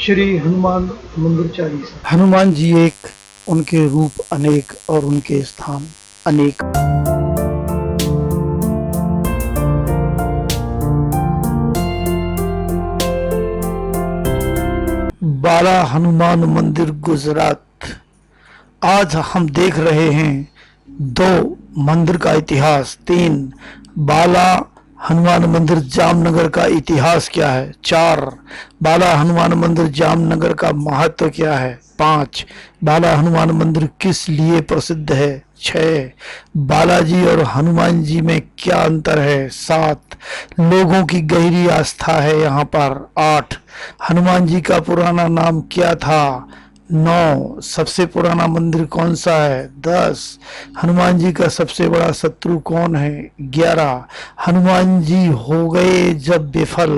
श्री हनुमान मंदिर चालीसा। हनुमान जी एक, उनके रूप अनेक और उनके स्थान अनेक। बाला हनुमान मंदिर गुजरात। आज हम देख रहे हैं 2 मंदिर का इतिहास। 3 बाला हनुमान मंदिर जामनगर का इतिहास क्या है। 4 बाला हनुमान मंदिर जामनगर का महत्व क्या है। 5 बाला हनुमान मंदिर किस लिए प्रसिद्ध है। 6 बालाजी और हनुमान जी में क्या अंतर है। 7 लोगों की गहरी आस्था है यहाँ पर। 8 हनुमान जी का पुराना नाम क्या था। 9 सबसे पुराना मंदिर कौन सा है। 10 हनुमान जी का सबसे बड़ा शत्रु कौन है। 11 हनुमान जी हो गए जब विफल।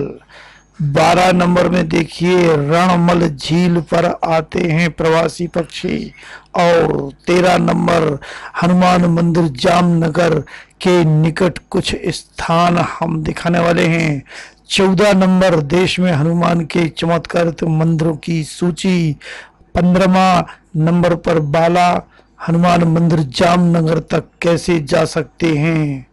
12 नंबर में देखिए, रणमल झील पर आते हैं प्रवासी पक्षी। और 13 नंबर हनुमान मंदिर जामनगर के निकट कुछ स्थान हम दिखाने वाले हैं। 14 नंबर देश में हनुमान के चमत्कारित मंदिरों की सूची। 15वां नंबर पर बाला हनुमान मंदिर जामनगर तक कैसे जा सकते हैं।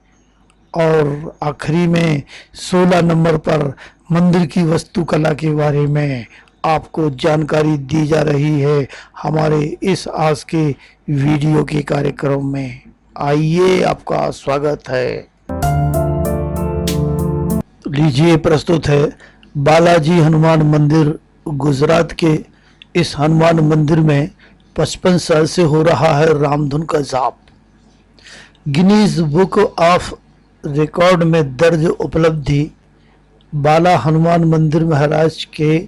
और आखिरी में 16 नंबर पर मंदिर की वास्तुकला के बारे में आपको जानकारी दी जा रही है हमारे इस आज के वीडियो के कार्यक्रम में। आइए, आपका स्वागत है। लीजिए, प्रस्तुत है बालाजी हनुमान मंदिर गुजरात के। इस हनुमान मंदिर में 55 साल से हो रहा है रामधुन का जाप। गिनीज बुक ऑफ रिकॉर्ड में दर्ज उपलब्धि। बाला हनुमान मंदिर महाराज के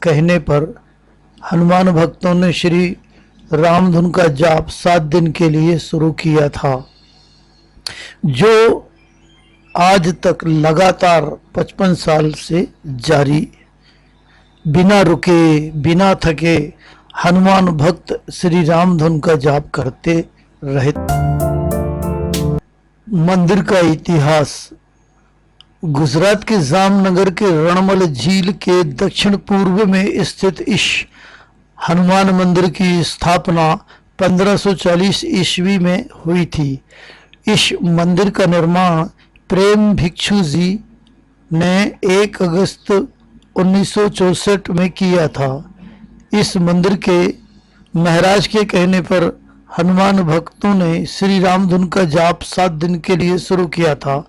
कहने पर हनुमान भक्तों ने श्री रामधुन का जाप 7 दिन के लिए शुरू किया था, जो आज तक लगातार 55 साल से जारी। बिना रुके बिना थके हनुमान भक्त श्री रामधुन का जाप करते रहे। मंदिर का इतिहास। गुजरात के जामनगर के रणमल झील के दक्षिण पूर्व में स्थित इस हनुमान मंदिर की स्थापना 1540 ईस्वी में हुई थी। इस मंदिर का निर्माण प्रेम भिक्षु जी ने 1 अगस्त 1964 में किया था। इस मंदिर के महाराज के कहने पर हनुमान भक्तों ने श्री रामधुन का जाप 7 दिन के लिए शुरू किया था,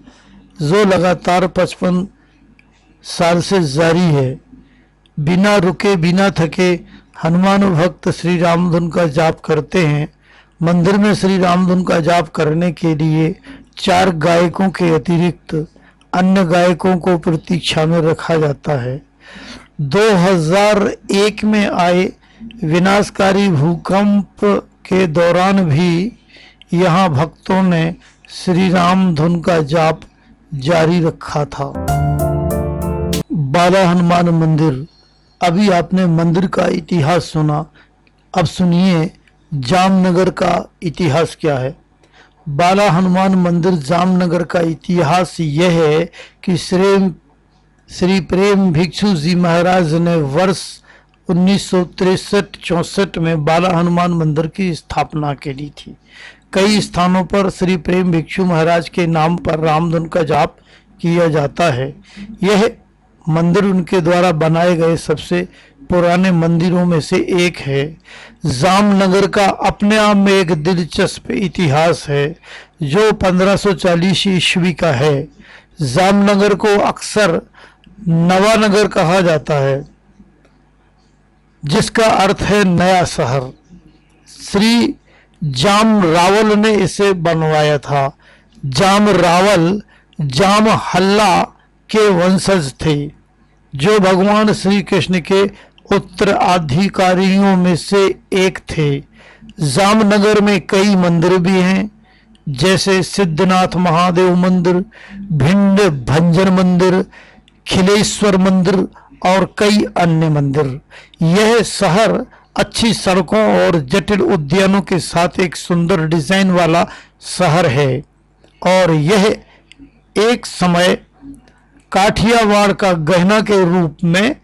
जो लगातार 55 साल से जारी है। बिना रुके बिना थके हनुमान भक्त श्री रामधुन का जाप करते हैं। मंदिर में श्री रामधुन का जाप करने के लिए 4 गायकों के अतिरिक्त अन्य गायकों को प्रतीक्षा में रखा जाता है। 2001 में आए विनाशकारी भूकंप के दौरान भी यहाँ भक्तों ने श्री रामधुन का जाप जारी रखा था। बाला हनुमान मंदिर। अभी आपने मंदिर का इतिहास सुना, अब सुनिए जामनगर का इतिहास क्या है। बाला हनुमान मंदिर जामनगर का इतिहास यह है कि श्री प्रेम भिक्षु जी महाराज ने वर्ष 1963-64 में बाला हनुमान मंदिर की स्थापना की थी। कई स्थानों पर श्री प्रेम भिक्षु महाराज के नाम पर रामधुन का जाप किया जाता है। यह मंदिर उनके द्वारा बनाए गए सबसे पुराने मंदिरों में से एक है। जामनगर का अपने आप में एक दिलचस्प इतिहास है, जो 1540 ईस्वी का है। जामनगर को अक्सर नवानगर कहा जाता है, जिसका अर्थ है नया शहर। श्री जाम रावल ने इसे बनवाया था। जाम रावल जाम हल्ला के वंशज थे, जो भगवान श्री कृष्ण के उत्तराधिकारियों में से एक थे। जामनगर में कई मंदिर भी हैं, जैसे सिद्धनाथ महादेव मंदिर, भिंड भंजन मंदिर, खिलेश्वर मंदिर और कई अन्य मंदिर। यह शहर अच्छी सड़कों और जटिल उद्यानों के साथ एक सुंदर डिजाइन वाला शहर है, और यह एक समय काठियावाड़ का गहना के रूप में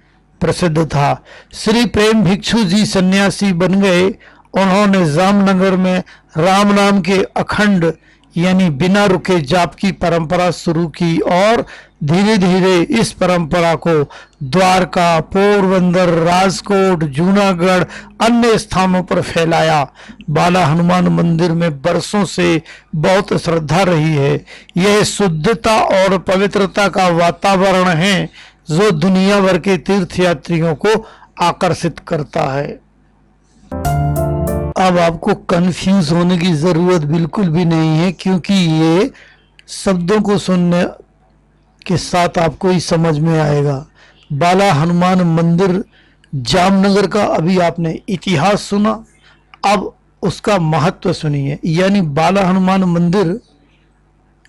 प्रसिद्ध था। श्री प्रेम भिक्षु जी सन्यासी बन गए। उन्होंने जामनगर में राम नाम के अखंड यानी बिना रुके जाप की परंपरा शुरू की और धीरे धीरे इस परंपरा को द्वारका, पोरबंदर, राजकोट, जूनागढ़ अन्य स्थानों पर फैलाया। बाला हनुमान मंदिर में बरसों से बहुत श्रद्धा रही है। यह शुद्धता और पवित्रता का वातावरण है जो दुनिया भर के तीर्थयात्रियों को आकर्षित करता है। अब आपको कंफ्यूज होने की जरूरत बिल्कुल भी नहीं है, क्योंकि ये शब्दों को सुनने के साथ आपको ही समझ में आएगा। बाला हनुमान मंदिर जामनगर का अभी आपने इतिहास सुना, अब उसका महत्व सुनिए। यानी बाला हनुमान मंदिर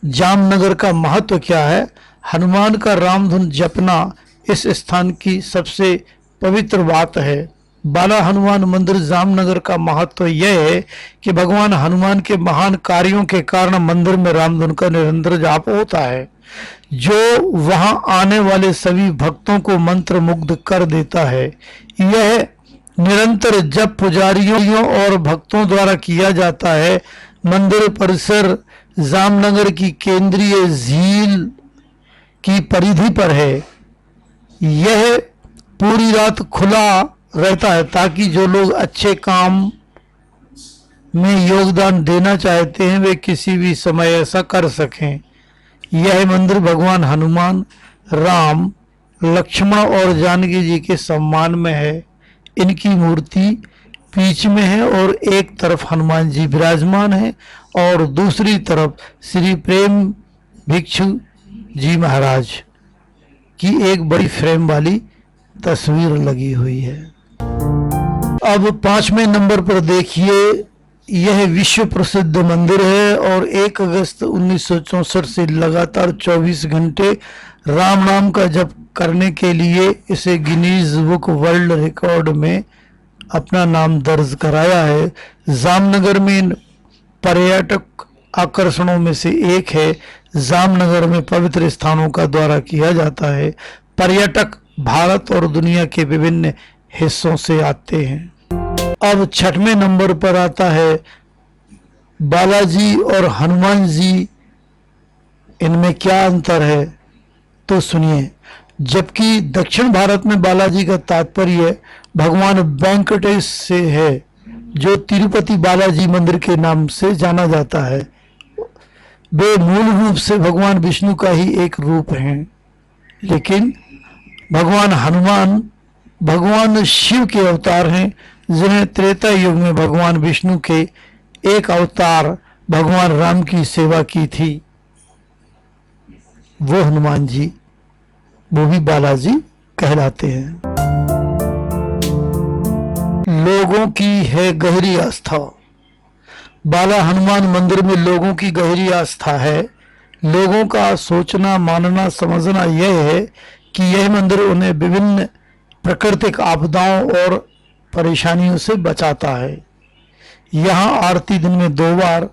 जामनगर का महत्व क्या है। हनुमान का रामधुन जपना इस स्थान की सबसे पवित्र बात है। बाला हनुमान मंदिर जामनगर का महत्व यह है कि भगवान हनुमान के महान कार्यों के कारण मंदिर में रामधुन का निरंतर जाप होता है, जो वहां आने वाले सभी भक्तों को मंत्र मुग्ध कर देता है। यह निरंतर जप पुजारियों और भक्तों द्वारा किया जाता है। मंदिर परिसर जामनगर की केंद्रीय झील की परिधि पर है। यह पूरी रात खुला रहता है ताकि जो लोग अच्छे काम में योगदान देना चाहते हैं वे किसी भी समय ऐसा कर सकें। यह मंदिर भगवान हनुमान, राम, लक्ष्मण और जानकी जी के सम्मान में है। इनकी मूर्ति बीच में है और एक तरफ हनुमान जी विराजमान है और दूसरी तरफ श्री प्रेम भिक्षु जी महाराज की एक बड़ी फ्रेम वाली तस्वीर लगी हुई है। अब 5वें नंबर पर देखिए, यह विश्व प्रसिद्ध मंदिर है और 1 अगस्त 1964 से लगातार 24 घंटे राम नाम का जप करने के लिए इसे गिनीज बुक वर्ल्ड रिकॉर्ड में अपना नाम दर्ज कराया है। जामनगर में पर्यटक आकर्षणों में से एक है। जामनगर में पवित्र स्थानों का दौरा किया जाता है। पर्यटक भारत और दुनिया के विभिन्न हिस्सों से आते हैं। अब 6वें नंबर पर आता है बालाजी और हनुमान जी, इनमें क्या अंतर है तो सुनिए। जबकि दक्षिण भारत में बालाजी का तात्पर्य भगवान वेंकटेश से है, जो तिरुपति बालाजी मंदिर के नाम से जाना जाता है। वे मूल रूप से भगवान विष्णु का ही एक रूप हैं, लेकिन भगवान हनुमान भगवान शिव के अवतार हैं, जिन्हें त्रेता युग में भगवान विष्णु के एक अवतार भगवान राम की सेवा की थी। वो हनुमान जी, वो भी बालाजी कहलाते हैं। लोगों की है गहरी आस्था। बाला हनुमान मंदिर में लोगों की गहरी आस्था है। लोगों का सोचना, मानना, समझना यह है कि यह मंदिर उन्हें विभिन्न प्राकृतिक आपदाओं और परेशानियों से बचाता है। यहाँ आरती दिन में 2 बार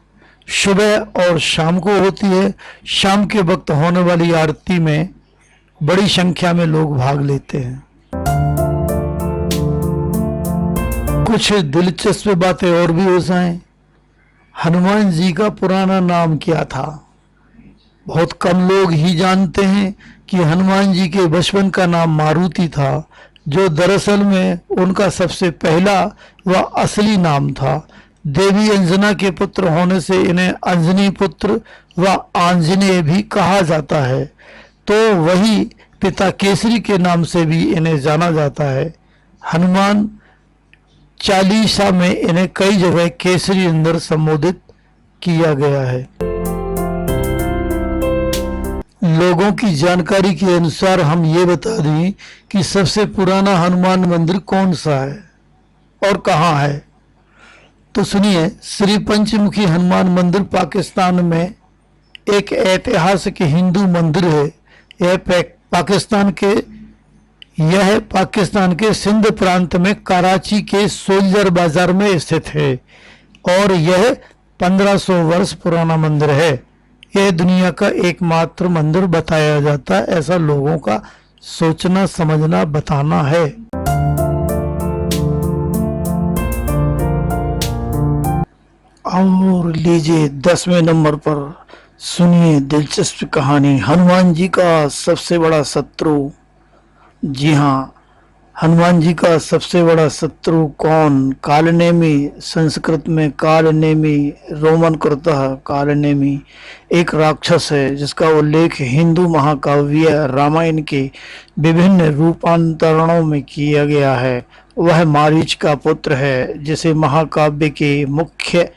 सुबह और शाम को होती है। शाम के वक्त होने वाली आरती में बड़ी संख्या में लोग भाग लेते हैं। कुछ दिलचस्प बातें और भी हो जाएं। हनुमान जी का पुराना नाम क्या था? बहुत कम लोग ही जानते हैं कि हनुमान जी के बचपन का नाम मारुति था, जो दरअसल में उनका सबसे पहला व असली नाम था। देवी अंजना के पुत्र होने से इन्हें अंजनी पुत्र व आंजनेय भी कहा जाता है। तो वही पिता केसरी के नाम से भी इन्हें जाना जाता है। हनुमान चालीसा में इन्हें कई जगह केसरी अंदर संबोधित किया गया है। लोगों की जानकारी के अनुसार हम ये बता दें कि सबसे पुराना हनुमान मंदिर कौन सा है और कहाँ है, तो सुनिए। श्री पंचमुखी हनुमान मंदिर पाकिस्तान में एक ऐतिहासिक हिंदू मंदिर है। यह पाकिस्तान के सिंध प्रांत में कराची के सोल्जर बाजार में स्थित है और यह 1500 वर्ष पुराना मंदिर है। यह दुनिया का एकमात्र मंदिर बताया जाता है, ऐसा लोगों का सोचना समझना बताना है। और लीजिए 10वें नंबर पर सुनिए दिलचस्प कहानी, हनुमान जी का सबसे बड़ा शत्रु। जी हाँ, हनुमान जी का सबसे बड़ा शत्रु कौन? कालनेमी, संस्कृत में कालनेमी, रोमन करतः कालनेमी, एक राक्षस है जिसका उल्लेख हिंदू महाकाव्य रामायण के विभिन्न रूपांतरणों में किया गया है। वह मारीच का पुत्र है जिसे महाकाव्य के मुख्य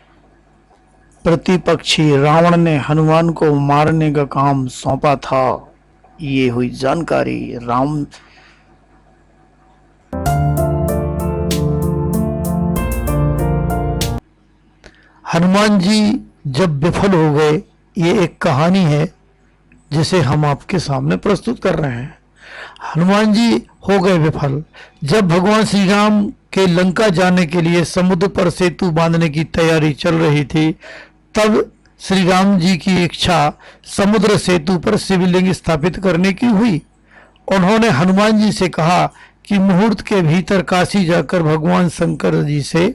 प्रतिपक्षी रावण ने हनुमान को मारने का काम सौंपा था। ये हुई जानकारी। हनुमान जी जब विफल हो गए, ये एक कहानी है जिसे हम आपके सामने प्रस्तुत कर रहे हैं। हनुमान जी हो गए विफल जब भगवान श्री राम के लंका जाने के लिए समुद्र पर सेतु बांधने की तैयारी चल रही थी। तब श्री राम जी की इच्छा समुद्र सेतु पर शिवलिंग स्थापित करने की हुई। उन्होंने हनुमान जी से कहा कि मुहूर्त के भीतर काशी जाकर भगवान शंकर जी से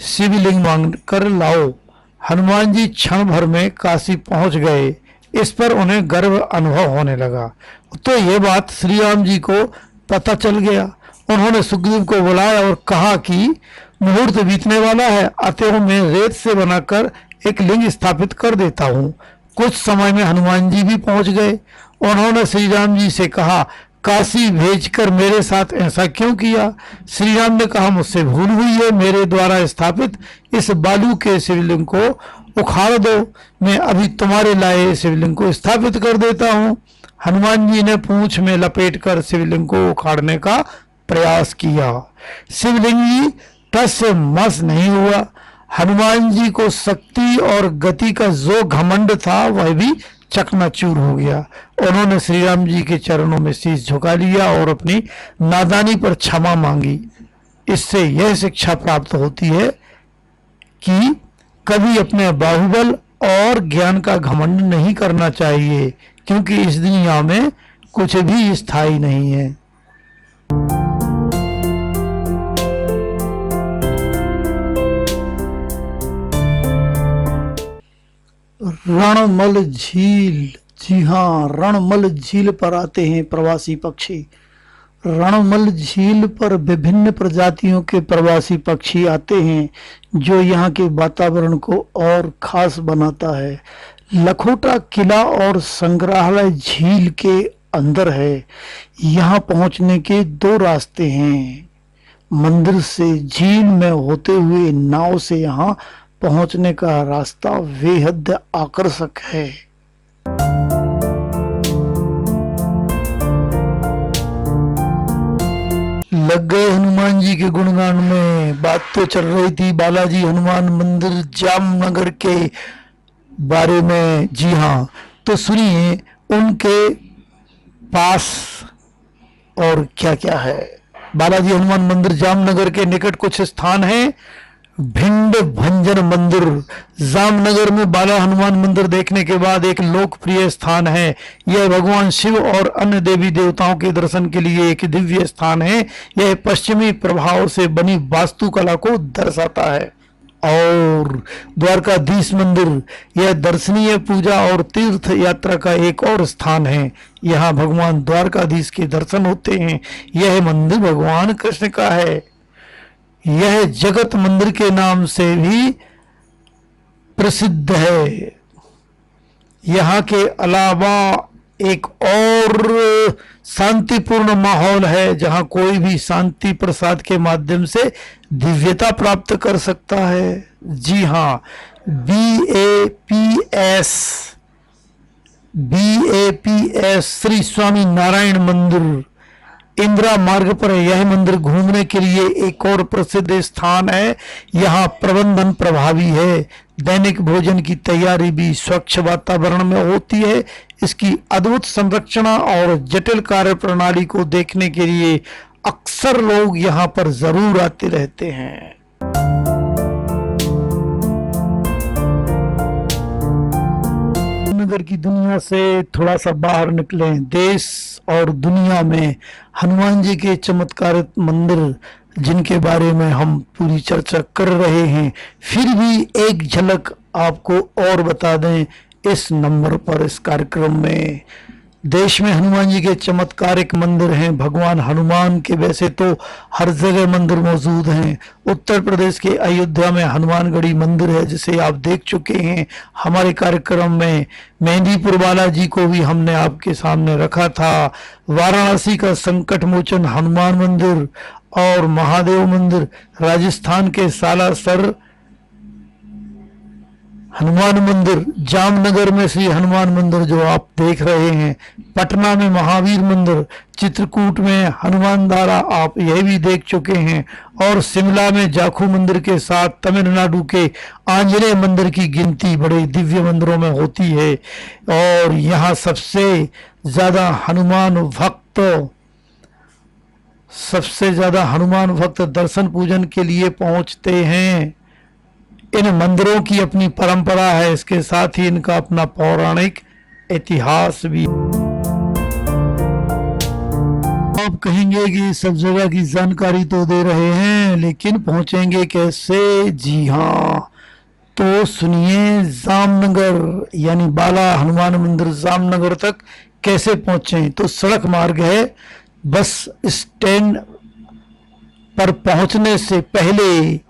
शिवलिंग मांग कर लाओ। हनुमान जी क्षण भर में काशी पहुंच गए। इस पर उन्हें गर्व अनुभव होने लगा। तो ये बात श्री राम जी को पता चल गया। उन्होंने सुग्रीव को बुलाया और कहा कि मुहूर्त बीतने वाला है, अतएव मैं रेत से बनाकर एक लिंग स्थापित कर देता हूँ। कुछ समय में हनुमान जी भी पहुंच गए। उन्होंने श्री राम जी से कहा, काशी भेजकर मेरे साथ ऐसा क्यों किया? श्री राम ने कहा, मुझसे भूल हुई है। मेरे द्वारा स्थापित इस बालू के शिवलिंग को उखाड़ दो, मैं अभी तुम्हारे लाए शिवलिंग को स्थापित कर देता हूँ। हनुमान जी ने पूंछ में लपेटकर शिवलिंग को उखाड़ने का प्रयास किया। शिवलिंग जी टस से मस नहीं हुआ। हनुमान जी को शक्ति और गति का जो घमंड था वह भी चकनाचूर हो गया। उन्होंने श्री राम जी के चरणों में शीश झुका लिया और अपनी नादानी पर क्षमा मांगी। इससे यह शिक्षा प्राप्त होती है कि कभी अपने बाहुबल और ज्ञान का घमंड नहीं करना चाहिए, क्योंकि इस दुनिया में कुछ भी स्थायी नहीं है। रणमल झील। जी हाँ, रणमल झील पर आते हैं प्रवासी पक्षी। रणमल झील पर विभिन्न प्रजातियों के प्रवासी पक्षी आते हैं जो यहाँ के वातावरण को और खास बनाता है। लखोटा किला और संग्रहालय झील के अंदर है। यहाँ पहुँचने के दो रास्ते हैं। मंदिर से झील में होते हुए नाव से यहाँ पहुंचने का रास्ता बेहद आकर्षक है। लग गए हनुमान जी के गुणगान में। बात तो चल रही थी बालाजी हनुमान मंदिर जामनगर के बारे में। जी हाँ, तो सुनिए उनके पास और क्या क्या है। बालाजी हनुमान मंदिर जामनगर के निकट कुछ स्थान है। भिंड भंजन मंदिर। जामनगर में बाला हनुमान मंदिर देखने के बाद एक लोकप्रिय स्थान है। यह भगवान शिव और अन्य देवी देवताओं के दर्शन के लिए एक दिव्य स्थान है। यह पश्चिमी प्रभाव से बनी वास्तुकला को दर्शाता है। और द्वारकाधीश मंदिर, यह दर्शनीय पूजा और तीर्थ यात्रा का एक और स्थान है। यहाँ भगवान द्वारकाधीश के दर्शन होते हैं। यह मंदिर भगवान कृष्ण का है। यह जगत मंदिर के नाम से भी प्रसिद्ध है। यहाँ के अलावा एक और शांतिपूर्ण माहौल है जहाँ कोई भी शांति प्रसाद के माध्यम से दिव्यता प्राप्त कर सकता है। जी हाँ, BAPS श्री स्वामी नारायण मंदिर इंदिरा मार्ग पर है। यह मंदिर घूमने के लिए एक और प्रसिद्ध स्थान है। यहाँ प्रबंधन प्रभावी है। दैनिक भोजन की तैयारी भी स्वच्छ वातावरण में होती है। इसकी अद्भुत संरचना और जटिल कार्य प्रणाली को देखने के लिए अक्सर लोग यहाँ पर जरूर आते रहते हैं। जामनगर की दुनिया से थोड़ा सा बाहर निकलें। देश और दुनिया में हनुमान जी के चमत्कारिक मंदिर जिनके बारे में हम पूरी चर्चा कर रहे हैं, फिर भी एक झलक आपको और बता दें इस नंबर पर इस कार्यक्रम में। देश में हनुमान जी के चमत्कारिक मंदिर हैं। भगवान हनुमान के वैसे तो हर जगह मंदिर मौजूद हैं। उत्तर प्रदेश के अयोध्या में हनुमानगढ़ी मंदिर है जिसे आप देख चुके हैं हमारे कार्यक्रम में। मेहंदीपुर बालाजी को भी हमने आपके सामने रखा था। वाराणसी का संकट मोचन हनुमान मंदिर और महादेव मंदिर, राजस्थान के सालासर हनुमान मंदिर, जामनगर में श्री हनुमान मंदिर जो आप देख रहे हैं, पटना में महावीर मंदिर, चित्रकूट में हनुमान धारा आप यह भी देख चुके हैं, और शिमला में जाखू मंदिर के साथ तमिलनाडु के आंजनेय मंदिर की गिनती बड़े दिव्य मंदिरों में होती है। और यहाँ सबसे ज्यादा हनुमान भक्त दर्शन पूजन के लिए पहुंचते हैं। इन मंदिरों की अपनी परंपरा है, इसके साथ ही इनका अपना पौराणिक इतिहास भी। आप कहेंगे कि सब जगह की जानकारी तो दे रहे हैं, लेकिन पहुंचेंगे कैसे? जी हाँ, तो सुनिए, जामनगर यानी बाला हनुमान मंदिर जामनगर तक कैसे पहुंचे। तो सड़क मार्ग है। बस स्टैंड पर पहुंचने से पहले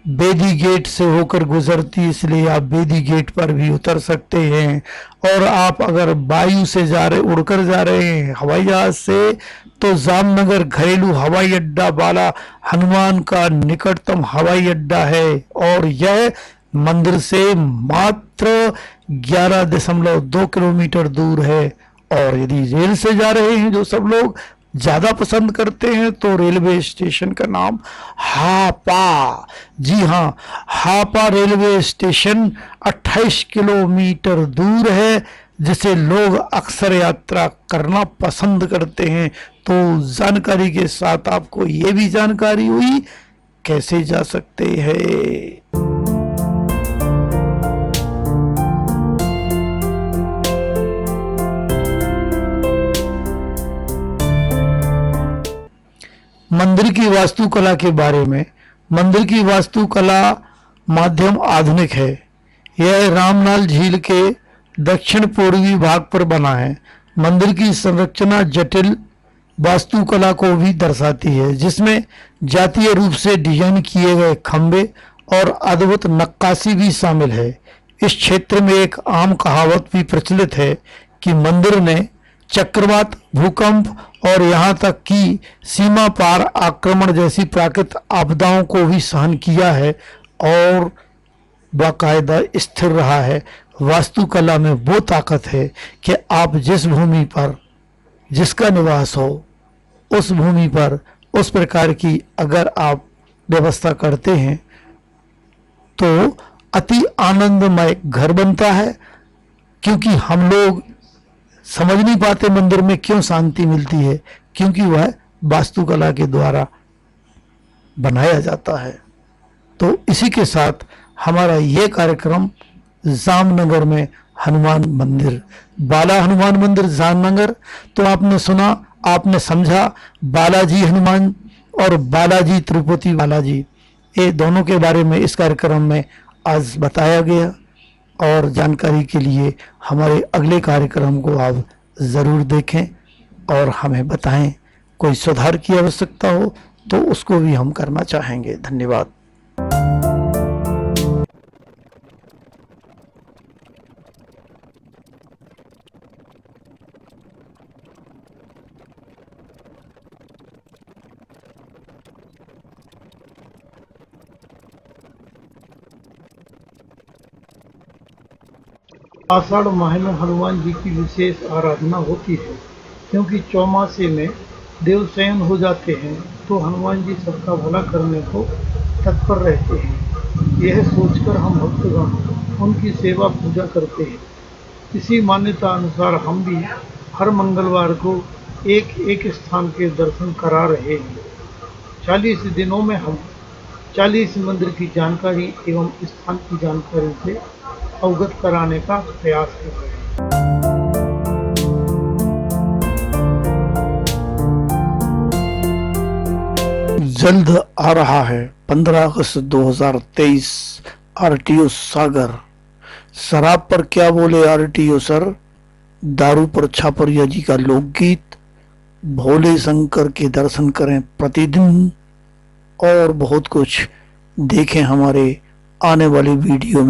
बेदी गेट से होकर गुजरती, इसलिए आप बेदी गेट पर भी उतर सकते हैं। और आप अगर वायु से उड़कर जा रहे हैं हवाई जहाज से, तो जामनगर घरेलू हवाई अड्डा बाला हनुमान का निकटतम हवाई अड्डा है और यह मंदिर से मात्र 11.2 किलोमीटर दूर है। और यदि रेल से जा रहे हैं जो सब लोग ज्यादा पसंद करते हैं, तो रेलवे स्टेशन का नाम हापा। जी हाँ, हापा रेलवे स्टेशन 28 किलोमीटर दूर है, जिसे लोग अक्सर यात्रा करना पसंद करते हैं। तो जानकारी के साथ आपको ये भी जानकारी हुई कैसे जा सकते हैं। मंदिर की वास्तुकला के बारे में। मंदिर की वास्तुकला माध्यम आधुनिक है। यह रामनाल झील के दक्षिण पूर्वी भाग पर बना है। मंदिर की संरचना जटिल वास्तुकला को भी दर्शाती है, जिसमें जातीय रूप से डिजाइन किए गए खंभे और अद्भुत नक्काशी भी शामिल है। इस क्षेत्र में एक आम कहावत भी प्रचलित है कि मंदिर ने चक्रवात, भूकंप और यहाँ तक कि सीमा पार आक्रमण जैसी प्राकृतिक आपदाओं को भी सहन किया है और बाकायदा स्थिर रहा है। वास्तुकला में वो ताकत है कि आप जिस भूमि पर जिसका निवास हो, उस भूमि पर उस प्रकार की अगर आप व्यवस्था करते हैं तो अति आनंदमय घर बनता है। क्योंकि हम लोग समझ नहीं पाते मंदिर में क्यों शांति मिलती है, क्योंकि वह वास्तुकला के द्वारा बनाया जाता है। तो इसी के साथ हमारा यह कार्यक्रम जामनगर में हनुमान मंदिर, बाला हनुमान मंदिर जामनगर, तो आपने सुना, आपने समझा, बालाजी हनुमान और बालाजी तिरुपति बालाजी, ये दोनों के बारे में इस कार्यक्रम में आज बताया गया। और जानकारी के लिए हमारे अगले कार्यक्रम को आप ज़रूर देखें और हमें बताएं। कोई सुधार की आवश्यकता हो तो उसको भी हम करना चाहेंगे। धन्यवाद। आषाढ़ माह में हनुमान जी की विशेष आराधना होती है, क्योंकि चौमासे में देव शयन हो जाते हैं, तो हनुमान जी सबका भला करने को तत्पर रहते हैं। यह सोचकर हम भक्तगण उनकी सेवा पूजा करते हैं। इसी मान्यता अनुसार हम भी हर मंगलवार को एक एक स्थान के दर्शन करा रहे हैं। 40 दिनों में हम 40 मंदिर की जानकारी एवं स्थान की जानकारी से अवगत कराने का प्रयास कर रहे हैं। जल्द आ रहा है 15 अगस्त 2023 आरटीओ सागर। शराब पर क्या बोले आरटीओ सर, दारू पर छापरिया जी का लोकगीत, भोले शंकर के दर्शन करें प्रतिदिन और बहुत कुछ देखें हमारे आने वाली वीडियो में।